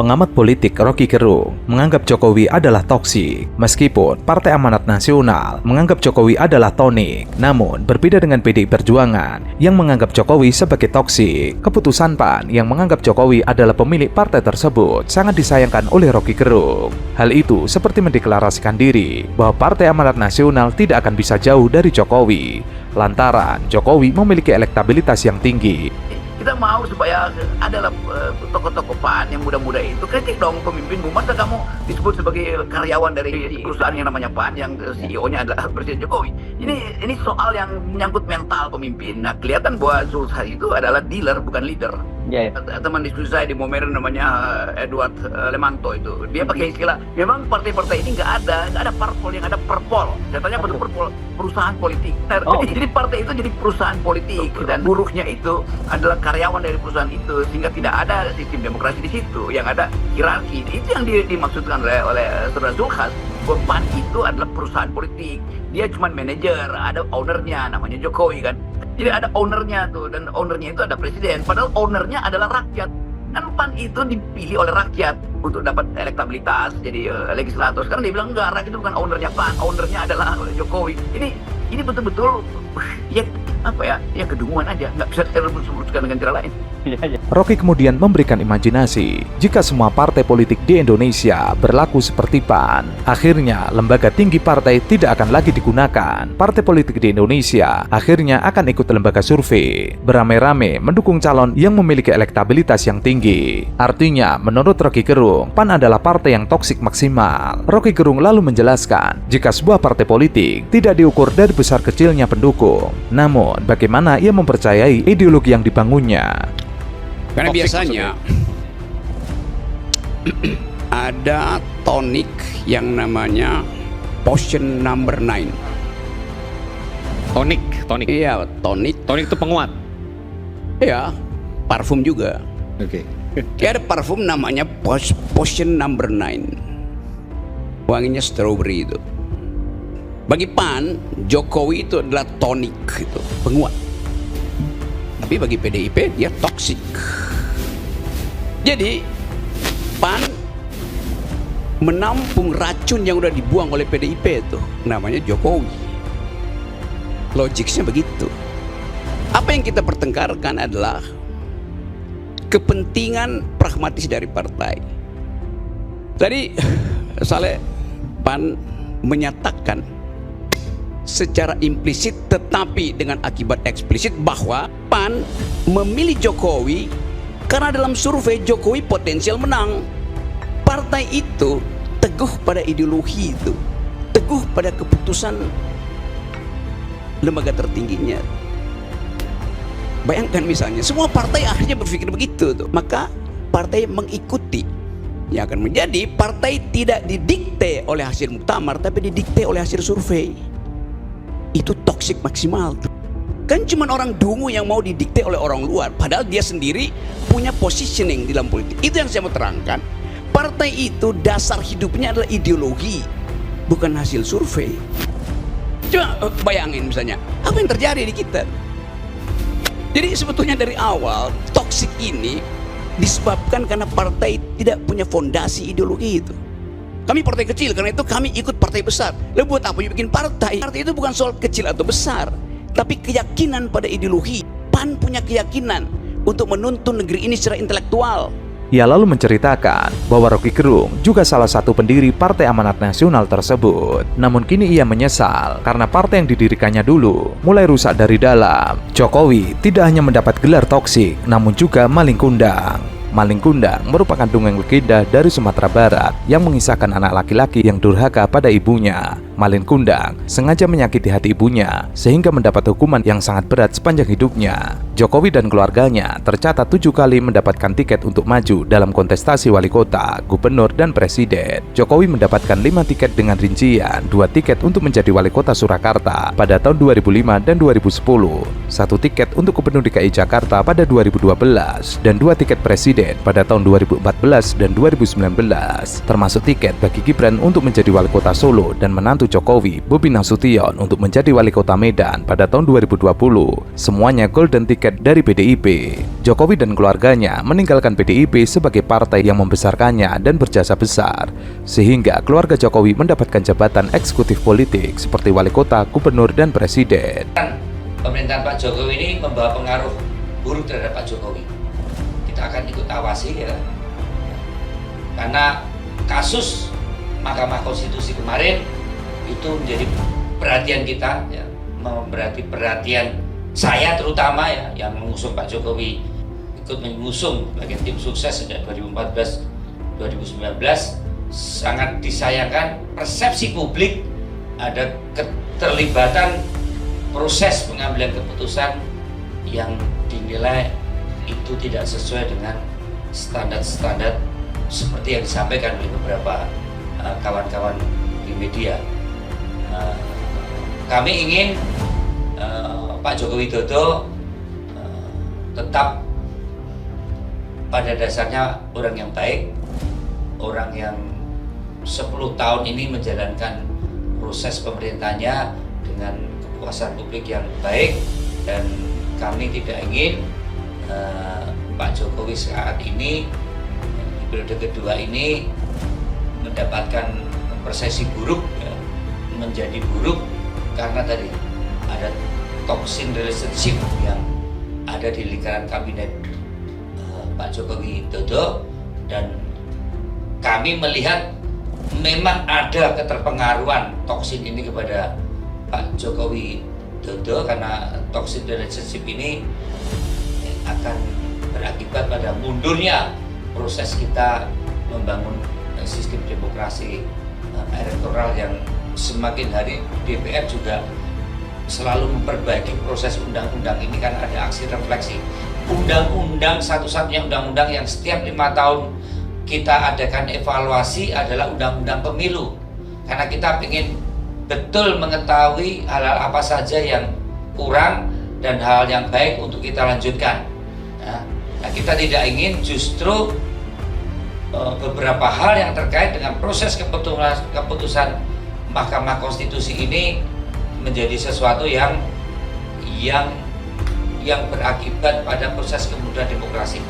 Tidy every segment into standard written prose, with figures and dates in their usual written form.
Pengamat politik Rocky Gerung menganggap Jokowi adalah toksik, meskipun Partai Amanat Nasional menganggap Jokowi adalah tonik. Namun, berbeda dengan PDI Perjuangan yang menganggap Jokowi sebagai toksik, keputusan PAN yang menganggap Jokowi adalah pemilik partai tersebut sangat disayangkan oleh Rocky Gerung. Hal itu seperti mendeklarasikan diri bahwa Partai Amanat Nasional tidak akan bisa jauh dari Jokowi, lantaran Jokowi memiliki elektabilitas yang tinggi. Kita mau supaya adalah tokoh-tokoh PAN yang muda-muda itu kritik dong pemimpinmu. Masa kamu disebut sebagai karyawan dari perusahaan yang namanya PAN yang CEO-nya adalah Presiden Jokowi. Ini soal yang menyangkut mental pemimpin. Nah, kelihatan bahwa Zulkifli itu adalah dealer bukan leader. Yeah. Teman diskusi saya di Momeren namanya Edward Lemanto itu. Dia pakai istilah, memang partai-partai ini nggak ada parpol, yang ada perpol. Katanya perpol perusahaan politik. Jadi partai itu jadi perusahaan politik dan buruhnya itu adalah karyawan dari perusahaan itu, sehingga tidak ada sistem demokrasi di situ, yang ada hierarki. Itu yang dimaksudkan oleh Saudara Zulkifli, bahwa PAN itu adalah perusahaan politik. Dia cuma manajer, ada ownernya namanya Jokowi kan. Jadi ada ownernya tuh, dan ownernya itu ada presiden, padahal ownernya adalah rakyat. Dan PAN itu dipilih oleh rakyat untuk dapat elektabilitas jadi legislator. Sekarang dia bilang enggak, rakyat itu bukan ownernya PAN, ownernya adalah Jokowi. Ini betul-betul ya kedunguan aja, nggak bisa teruskan dengan cara lain. Rocky kemudian memberikan imajinasi, jika semua partai politik di Indonesia berlaku seperti PAN, akhirnya lembaga tinggi partai tidak akan lagi digunakan. Partai politik di Indonesia akhirnya akan ikut lembaga survei, beramai-ramai mendukung calon yang memiliki elektabilitas yang tinggi. Artinya, menurut Rocky Gerung, PAN adalah partai yang toksik maksimal. Rocky Gerung lalu menjelaskan, jika sebuah partai politik tidak diukur dari besar kecilnya pendukung, namun bagaimana ia mempercayai ideologi yang dibangunnya. Karena biasanya ada tonik yang namanya potion number 9. Tonik. Iya, tonik. Tonik itu penguat. Iya, parfum juga. Oke. Ada parfum namanya potion number 9. Wanginya strawberry itu. Bagi PAN, Jokowi itu adalah tonik itu, penguat. Tapi bagi PDIP dia toksik. Jadi PAN menampung racun yang udah dibuang oleh PDIP itu, namanya Jokowi. Logiknya begitu. Apa yang kita pertengkarkan adalah kepentingan pragmatis dari partai. Tadi Saleh, PAN menyatakan secara implisit tetapi dengan akibat eksplisit bahwa PAN memilih Jokowi karena dalam survei Jokowi potensial menang. Partai itu teguh pada ideologi itu, teguh pada keputusan lembaga tertingginya. Bayangkan misalnya semua partai akhirnya berpikir begitu tuh, maka partai mengikuti. Yang akan menjadi partai tidak didikte oleh hasil muktamar tapi didikte oleh hasil survei. Itu toksik maksimal tuh. Kan cuma orang dungu yang mau didikte oleh orang luar, padahal dia sendiri punya positioning di dalam politik. Itu yang saya mau terangkan. Partai itu dasar hidupnya adalah ideologi, bukan hasil survei. Coba bayangin misalnya apa yang terjadi di kita. Jadi sebetulnya dari awal toksik ini disebabkan karena partai tidak punya fondasi ideologi itu. Kami partai kecil, karena itu kami ikut partai besar. Lalu buat apa bikin partai? Partai itu bukan soal kecil atau besar, tapi keyakinan pada ideologi. PAN punya keyakinan untuk menuntun negeri ini secara intelektual. Ia lalu menceritakan bahwa Rocky Gerung juga salah satu pendiri Partai Amanat Nasional tersebut. Namun kini ia menyesal karena partai yang didirikannya dulu mulai rusak dari dalam. Jokowi tidak hanya mendapat gelar toksik, namun juga maling kundang. Maling kundang merupakan dongeng legenda dari Sumatera Barat yang mengisahkan anak laki-laki yang durhaka pada ibunya. Maling kundang sengaja menyakiti hati ibunya sehingga mendapat hukuman yang sangat berat sepanjang hidupnya. Jokowi dan keluarganya tercatat 7 kali mendapatkan tiket untuk maju dalam kontestasi wali kota, gubernur, dan presiden. Jokowi mendapatkan 5 tiket dengan rincian 2 tiket untuk menjadi wali kota Surakarta pada tahun 2005 dan 2010, 1 tiket untuk gubernur DKI Jakarta pada 2012, dan 2 tiket presiden pada tahun 2014 dan 2019, termasuk tiket bagi Gibran untuk menjadi wali kota Solo dan menantu Jokowi, Bobi Nasution, untuk menjadi wali kota Medan pada tahun 2020. Semuanya golden ticket tiket dari PDIP. Jokowi dan keluarganya meninggalkan PDIP sebagai partai yang membesarkannya dan berjasa besar, sehingga keluarga Jokowi mendapatkan jabatan eksekutif politik seperti wali kota, gubernur, dan presiden. Pemerintahan Pak Jokowi ini membawa pengaruh buruk terhadap Pak Jokowi. Kita akan ikut awasi ya. Karena kasus Mahkamah Konstitusi kemarin itu menjadi perhatian kita ya, berarti perhatian saya terutama ya, yang mengusung Pak Jokowi, ikut mengusung bagian tim sukses sejak 2014-2019. Sangat disayangkan persepsi publik ada keterlibatan proses pengambilan keputusan yang dinilai itu tidak sesuai dengan standar-standar seperti yang disampaikan oleh beberapa kawan-kawan di media. Kami ingin Pak Joko Widodo tetap pada dasarnya orang yang baik, orang yang 10 tahun ini menjalankan proses pemerintahnya dengan kepuasan publik yang baik, dan kami tidak ingin Pak Jokowi saat ini di periode kedua ini mendapatkan persepsi buruk ya, menjadi buruk karena tadi ada toxic relationship yang ada di lingkaran kabinet Pak Jokowi Widodo, dan kami melihat memang ada keterpengaruhan toksin ini kepada Pak Jokowi Widodo, karena toxic relationship ini akan berakibat pada mundurnya proses kita membangun sistem demokrasi elektoral yang semakin hari DPR juga selalu memperbaiki proses undang-undang ini kan ada aksi refleksi. Undang-undang satu-satunya undang-undang yang setiap 5 tahun kita adakan evaluasi adalah undang-undang pemilu, karena kita ingin betul mengetahui hal-hal apa saja yang kurang dan hal yang baik untuk kita lanjutkan. Nah, kita tidak ingin justru beberapa hal yang terkait dengan proses keputusan Mahkamah Konstitusi ini menjadi sesuatu yang berakibat pada proses kemudahan demokrasi.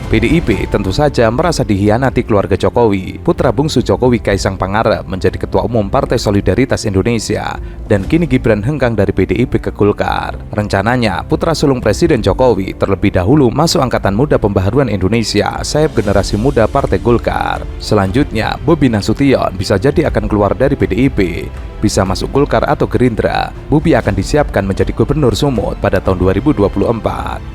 PDIP tentu saja merasa dihianati keluarga Jokowi. Putra bungsu Jokowi, Kaisang Pangarep, menjadi Ketua Umum Partai Solidaritas Indonesia, dan kini Gibran hengkang dari PDIP ke Golkar. Rencananya, putra sulung Presiden Jokowi terlebih dahulu masuk Angkatan Muda Pembaharuan Indonesia, sayap generasi muda Partai Golkar. Selanjutnya, Bobi Nasution bisa jadi akan keluar dari PDIP, bisa masuk Golkar atau Gerindra. Bobi akan disiapkan menjadi Gubernur Sumut pada tahun 2024.